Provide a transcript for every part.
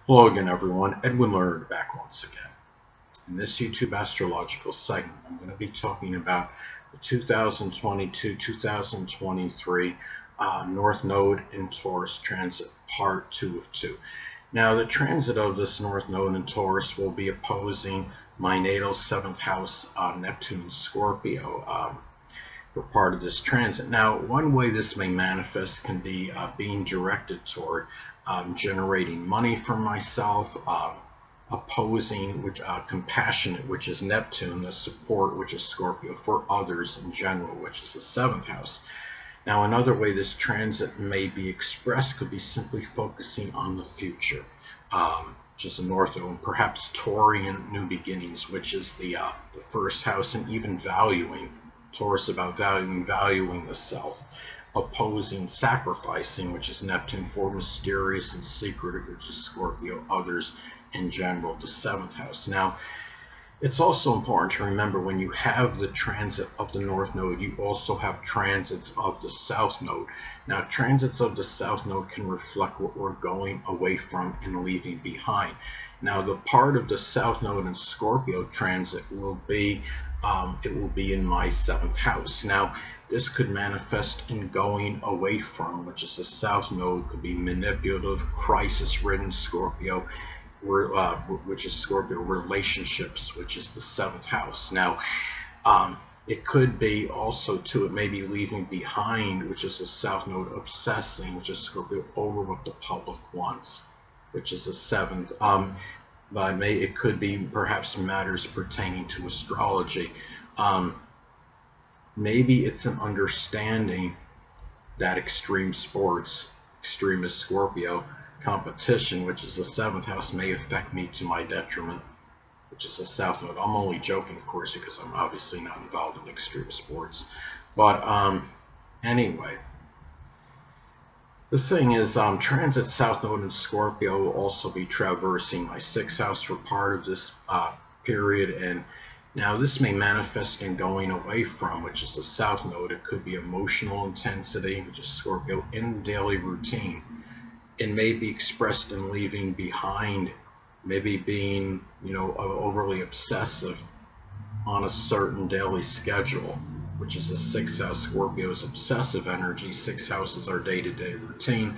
Hello again, everyone. Edwin Learnard back once again. In this YouTube astrological segment, I'm going to be talking about the 2022-2023 North Node in Taurus transit, part 2 of 2. Now, the transit of this North Node in Taurus will be opposing my natal 7th house, Neptune and Scorpio, for part of this transit. Now, one way this may manifest can be being directed toward generating money for myself, opposing, which compassionate, which is Neptune, the support, which is Scorpio, for others in general, which is the 7th house. Now, another way this transit may be expressed could be simply focusing on the future, which is the North Node, perhaps Taurian new beginnings, which is the first house, and even valuing. Taurus about valuing the self, opposing sacrificing, which is Neptune, for mysterious and secretive, which is Scorpio, others in general, the 7th house. Now, it's also important to remember when you have the transit of the North Node, you also have transits of the South Node. Now, transits of the South Node can reflect what we're going away from and leaving behind. Now, the part of the South Node in Scorpio transit will be it will be in my 7th house. Now, this could manifest in going away from, which is the South Node, could be manipulative, crisis-ridden Scorpio, which is Scorpio, relationships, which is the 7th house. Now, it could be also, too, it may be leaving behind, which is the South Node, obsessing, which is Scorpio, over what the public wants, which is the 7th. But it could be perhaps matters pertaining to astrology. Maybe it's an understanding that extreme sports, extremist Scorpio, competition, which is the 7th house, may affect me to my detriment, which is the South Node. I'm only joking, of course, because I'm obviously not involved in extreme sports. But anyway, the thing is, transit South Node in Scorpio will also be traversing my 6th house for part of this period, and now this may manifest in going away from, which is the South Node. It could be emotional intensity, which is Scorpio, in daily routine. It may be expressed in leaving behind, maybe being, overly obsessive on a certain daily schedule, which is the 6th house. Scorpio's obsessive energy. 6th house is our day-to-day routine.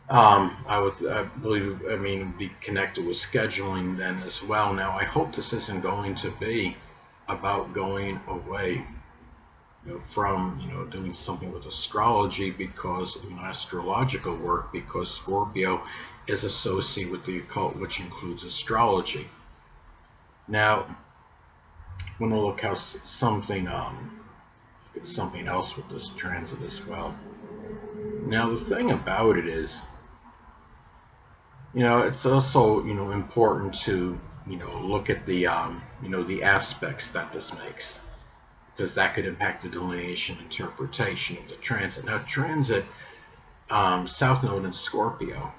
I believe, be connected with scheduling then as well. Now, I hope this isn't going to be about going away, from, doing something with astrology, because astrological work, because Scorpio is associated with the occult, which includes astrology. Now, I want to look how something else with this transit as well. Now, the thing about it is, it's also, important to, look at the, the aspects that this makes, because that could impact the delineation interpretation of the transit. Now, transit South Node in Scorpio,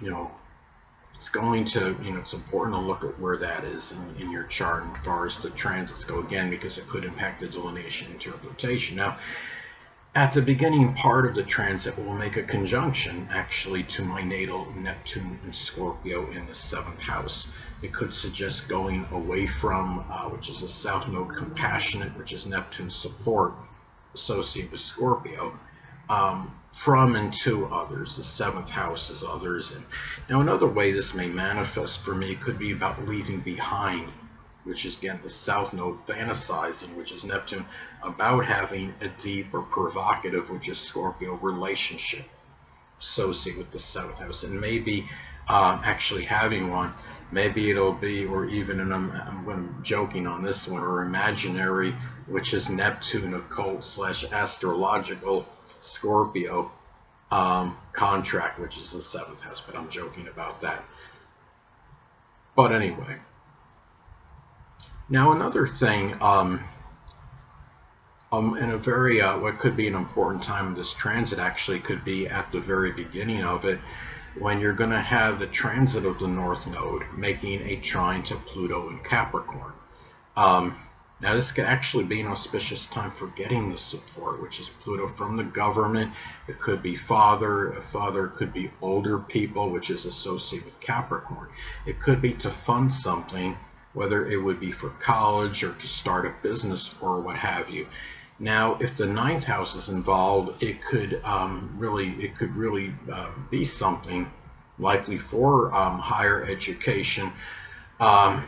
it's going to, it's important to look at where that is in your chart as far as the transits go, again, because it could impact the delineation interpretation. Now, at the beginning part of the transit, will make a conjunction actually to my natal Neptune and Scorpio in the 7th house. It could suggest going away from, which is the South Node, compassionate, which is Neptune's support, associated with Scorpio, from and to others. The 7th house is others. And now, another way this may manifest for me could be about leaving behind, which is, again, the South Node, fantasizing, which is Neptune, about having a deep or provocative, which is Scorpio, relationship associated with the 7th house, and maybe actually having one. Maybe it'll be, or even, and I'm joking on this one, or imaginary, which is Neptune, occult / astrological Scorpio contract, which is the 7th house, but I'm joking about that. But anyway. Now, another thing, in a very, what could be an important time of this transit actually could be at the very beginning of it, when you're going to have the transit of the North Node making a trine to Pluto in Capricorn. Now, this could actually be an auspicious time for getting the support, which is Pluto, from the government. It could be father, it could be older people, which is associated with Capricorn. It could be to fund something, whether it would be for college or to start a business or what have you. Now, if the ninth house is involved, it could really be something likely for higher education. Um,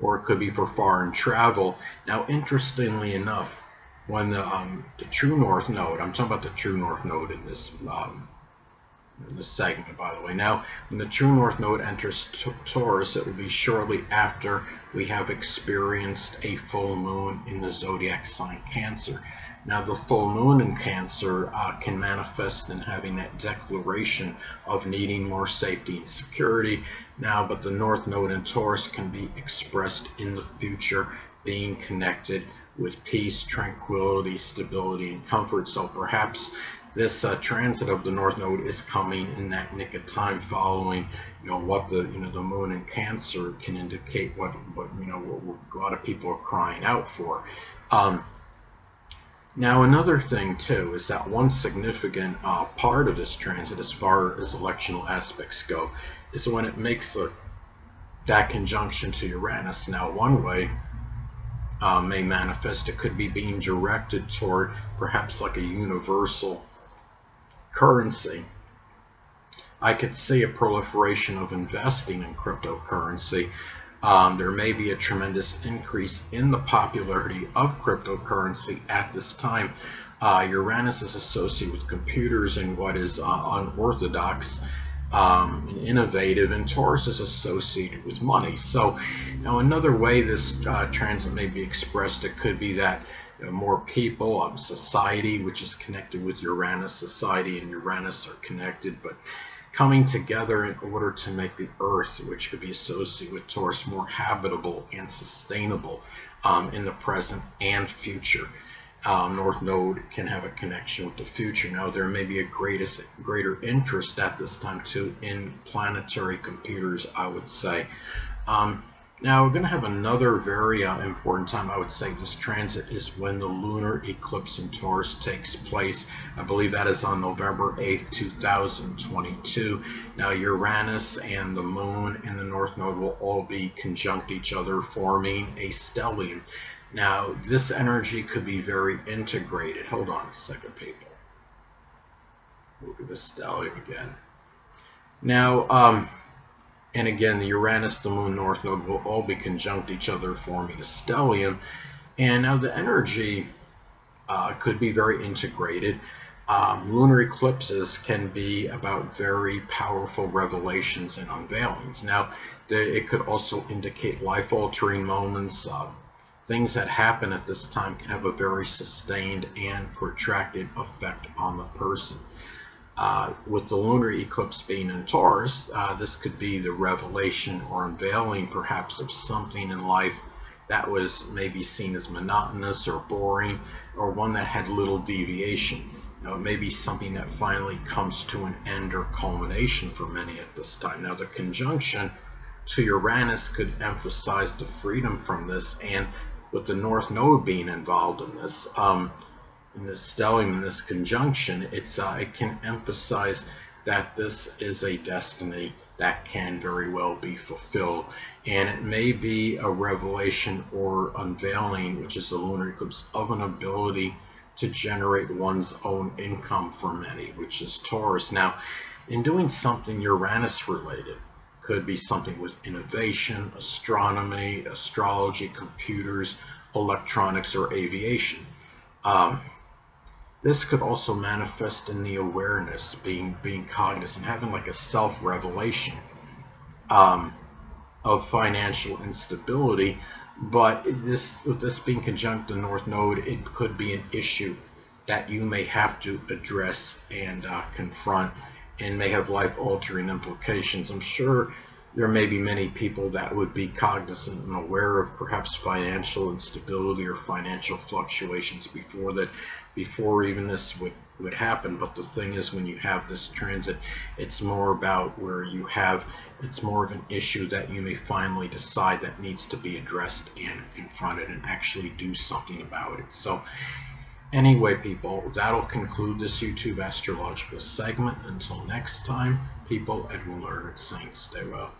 or it could be for foreign travel. Now, interestingly enough, when the true north node, I'm talking about the true north node in this segment, by the way. Now, when the true north node enters Taurus, it will be shortly after we have experienced a full moon in the zodiac sign Cancer. Now, the full moon in Cancer can manifest in having that declaration of needing more safety and security. Now, but the north node in Taurus can be expressed in the future, being connected with peace, tranquility, stability, and comfort. So perhaps this transit of the north node is coming in that nick of time, following what the the moon in Cancer can indicate what a lot of people are crying out for. Now, another thing too is that one significant part of this transit, as far as electional aspects go, is when it makes that conjunction to Uranus. Now, one way may manifest, it could be being directed toward perhaps like a universal currency. I could see a proliferation of investing in cryptocurrency. There may be a tremendous increase in the popularity of cryptocurrency at this time. Uranus is associated with computers and what is unorthodox and innovative, and Taurus is associated with money. So now another way this transit may be expressed, it could be that more people of society, which is connected with Uranus, society and Uranus are connected, but coming together in order to make the Earth, which could be associated with Taurus, more habitable and sustainable in the present and future. North Node can have a connection with the future. Now, there may be a greater interest at this time too in planetary computers, I would say. Now, we're going to have another very important time, I would say, this transit is when the lunar eclipse in Taurus takes place. I believe that is on November 8th, 2022. Now, Uranus and the moon and the north node will all be conjunct each other, forming a stellium. Now, this energy could be very integrated. Hold on a second, people. Look at the stellium again. Now, and again, the Uranus, the moon, north node will all be conjunct each other, forming a stellium. And now the energy could be very integrated. Lunar eclipses can be about very powerful revelations and unveilings. Now, it could also indicate life-altering moments. Things that happen at this time can have a very sustained and protracted effect on the person. With the lunar eclipse being in Taurus, this could be the revelation or unveiling perhaps of something in life that was maybe seen as monotonous or boring, or one that had little deviation. Now, it may be something that finally comes to an end or culmination for many at this time. Now, the conjunction to Uranus could emphasize the freedom from this, and with the North Node being involved in this stellium, in this conjunction, it can emphasize that this is a destiny that can very well be fulfilled, and it may be a revelation or unveiling, which is the lunar eclipse, of an ability to generate one's own income for many, which is Taurus. Now, in doing something Uranus related, could be something with innovation, astronomy, astrology, computers, electronics, or aviation. This could also manifest in the awareness, being cognizant, having like a self-revelation of financial instability. But with this being conjunct the North Node, it could be an issue that you may have to address and confront, and may have life-altering implications. I'm sure there may be many people that would be cognizant and aware of perhaps financial instability or financial fluctuations before even this would would happen. But the thing is, when you have this transit, it's more about where you have, it's more of an issue that you may finally decide that needs to be addressed and confronted and actually do something about it. So anyway, people, that'll conclude this YouTube astrological segment. Until next time, people, Edwin Learnard saying stay well.